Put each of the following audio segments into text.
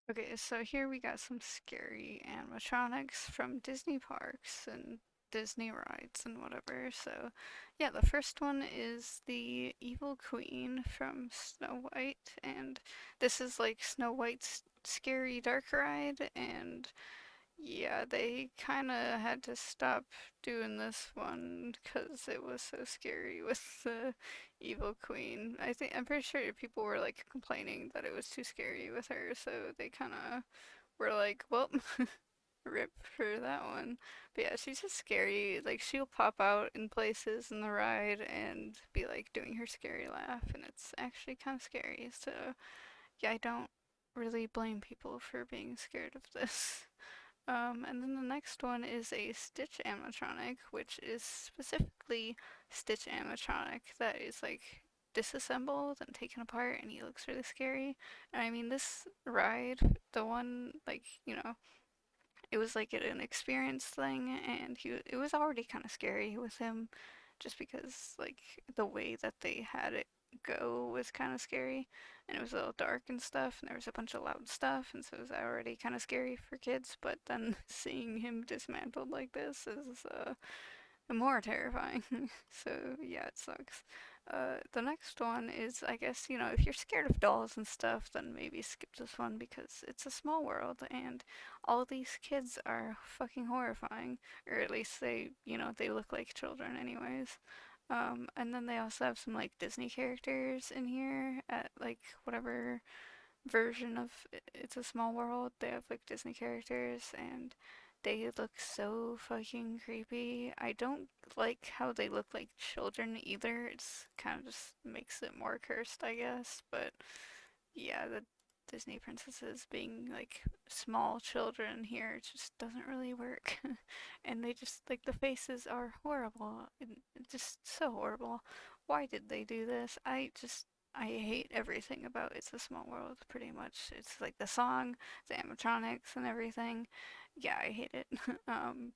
Okay, so here we got some scary animatronics from Disney parks and Disney rides and whatever. So, yeah, the first one is the Evil Queen from Snow White, and this is like Snow White's scary dark ride, and yeah, they kind of had to stop doing this one because it was so scary with the evil queen. I'm pretty sure people were like complaining that it was too scary with her, so they kind of were like, well, rip for that one. But yeah, she's just scary. Like she'll pop out in places in the ride and be like doing her scary laugh, and it's actually kind of scary. So yeah, I don't really blame people for being scared of this. And then the next one is a Stitch animatronic, which is specifically Stitch animatronic that is like disassembled and taken apart, and he looks really scary. And I mean, this ride, the one like it was like an experience thing, and it was already kind of scary with him, just because like the way that they had it go was kind of scary, and it was a little dark and stuff, and there was a bunch of loud stuff, and so it was already kind of scary for kids. But then seeing him dismantled like this is more terrifying. So yeah, it sucks. The next one is, I guess, if you're scared of dolls and stuff, then maybe skip this one because it's a small world and all these kids are fucking horrifying, or at least they look like children anyways. And then they also have some like Disney characters in here at like whatever version of It's a Small World. They have like Disney characters and they look so fucking creepy. I don't like how they look like children either. It's kind of just makes it more cursed, I guess. But yeah, the Disney princesses being like small children here just doesn't really work. And they just like the faces are horrible. Just so horrible. Why did they do this? I hate everything about It's a Small World, pretty much. It's like the song, the animatronics, and everything. Yeah, I hate it. um,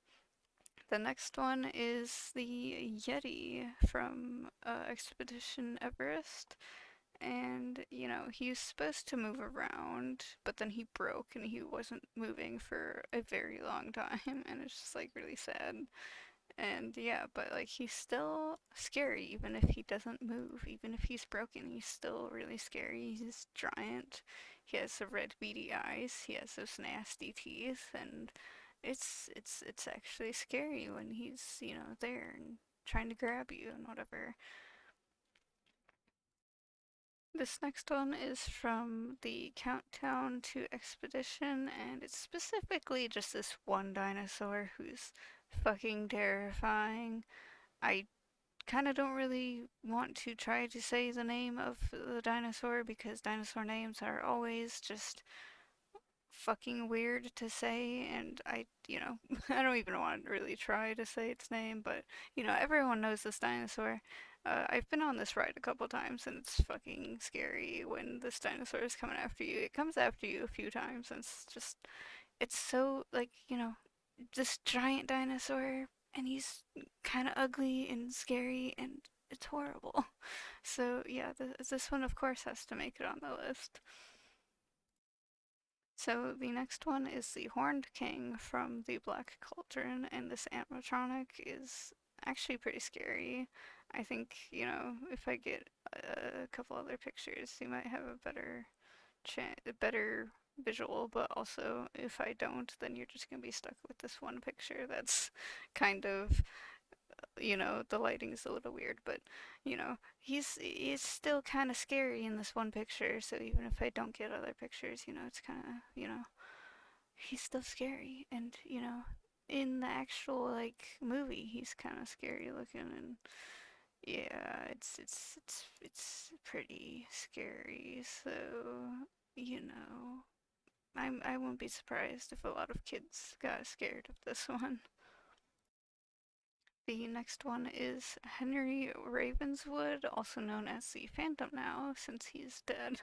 the next one is the Yeti from Expedition Everest. And, he was supposed to move around, but then he broke and he wasn't moving for a very long time. And it's just like really sad. And yeah, but like he's still scary even if he doesn't move. Even if he's broken, he's still really scary. He's giant. He has the red beady eyes. He has those nasty teeth, and it's actually scary when he's, there and trying to grab you and whatever. This next one is from the Countdown to Expedition, and it's specifically just this one dinosaur who's fucking terrifying. I kind of don't really want to try to say the name of the dinosaur because dinosaur names are always just fucking weird to say, and I don't even want to really try to say its name, but everyone knows this dinosaur. I've been on this ride a couple times, and it's fucking scary when this dinosaur is coming after you. It comes after you a few times, and it's so, like, this giant dinosaur, and he's kind of ugly and scary, and it's horrible. So yeah, this one of course has to make it on the list. So the next one is the Horned King from the Black Cauldron, and this animatronic is actually pretty scary. I think, if I get a couple other pictures, you might have a better visual, but also if I don't, then you're just gonna be stuck with this one picture that's kind of, the lighting's a little weird, but he's still kind of scary in this one picture. So even if I don't get other pictures, it's kind of, he's still scary. And in the actual like movie, he's kind of scary looking, and yeah, it's pretty scary. So I wouldn't be surprised if a lot of kids got scared of this one. The next one is Henry Ravenswood, also known as the Phantom now, since he's dead.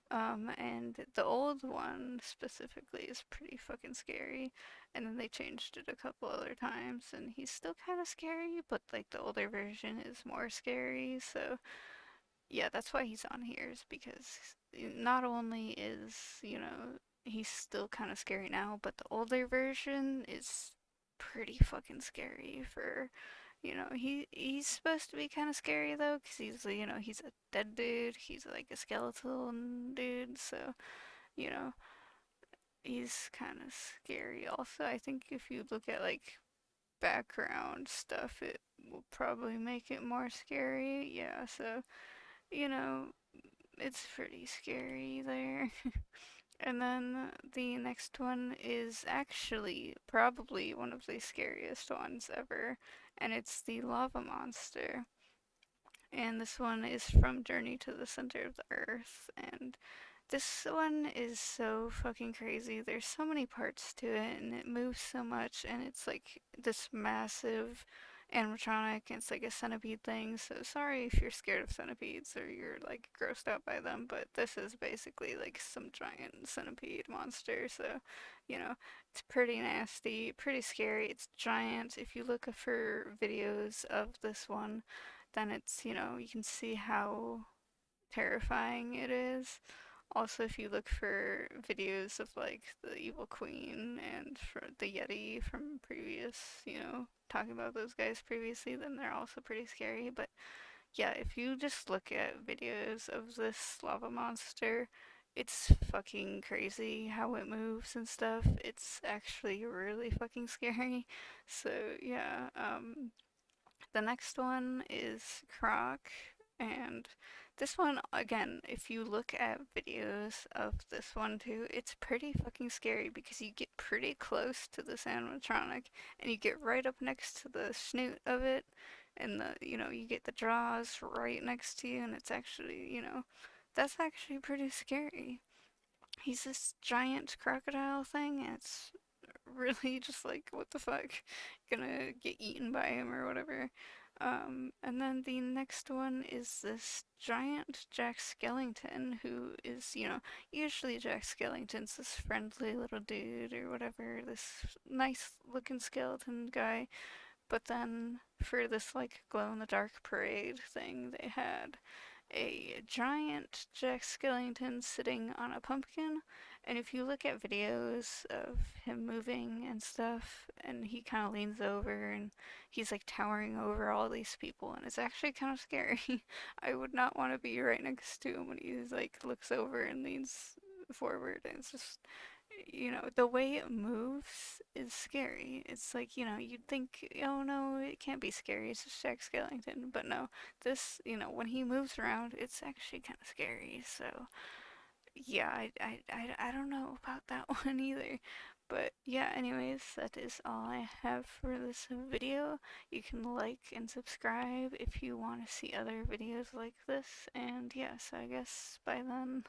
And the old one specifically is pretty fucking scary. And then they changed it a couple other times, and he's still kind of scary, but like the older version is more scary. So yeah, that's why he's on here, is because not only is, he's still kind of scary now, but the older version is pretty fucking scary for, he's supposed to be kind of scary though, because he's a dead dude, he's like a skeletal dude, so, you know, he's kind of scary also. I think if you look at like background stuff, it will probably make it more scary. Yeah, so, you know, it's pretty scary there. And then the next one is actually probably one of the scariest ones ever, and it's the lava monster. And this one is from Journey to the Center of the Earth, and this one is so fucking crazy. There's so many parts to it, and it moves so much, and it's like this massive animatronic, and it's like a centipede thing. So sorry if you're scared of centipedes or you're like grossed out by them, but this is basically like some giant centipede monster. So, it's pretty nasty, pretty scary. It's giant. If you look for videos of this one, then you can see how terrifying it is. Also, if you look for videos of like the Evil Queen and for the Yeti from previous, talking about those guys previously, then they're also pretty scary. But yeah, if you just look at videos of this lava monster, it's fucking crazy how it moves and stuff. It's actually really fucking scary. So yeah, the next one is Croc, and this one, again, if you look at videos of this one too, it's pretty fucking scary because you get pretty close to this animatronic and you get right up next to the snoot of it, and you get the jaws right next to you, and it's actually, that's actually pretty scary. He's this giant crocodile thing, and it's really just like, what the fuck? Gonna get eaten by him or whatever. And then the next one is this giant Jack Skellington, who is, usually Jack Skellington's this friendly little dude or whatever, this nice looking skeleton guy. But then for this like glow in the dark parade thing, they had a giant Jack Skellington sitting on a pumpkin. And if you look at videos of him moving and stuff, and he kind of leans over and he's like towering over all these people, and it's actually kind of scary. I would not want to be right next to him when he's like looks over and leans forward. And it's just, the way it moves is scary. It's like, you'd think, oh no, it can't be scary, it's just Jack Skellington. But no, this, when he moves around, it's actually kind of scary. So, yeah, I don't know about that one either. But yeah, anyways, that is all I have for this video. You can like and subscribe if you want to see other videos like this. And yeah, so I guess by then.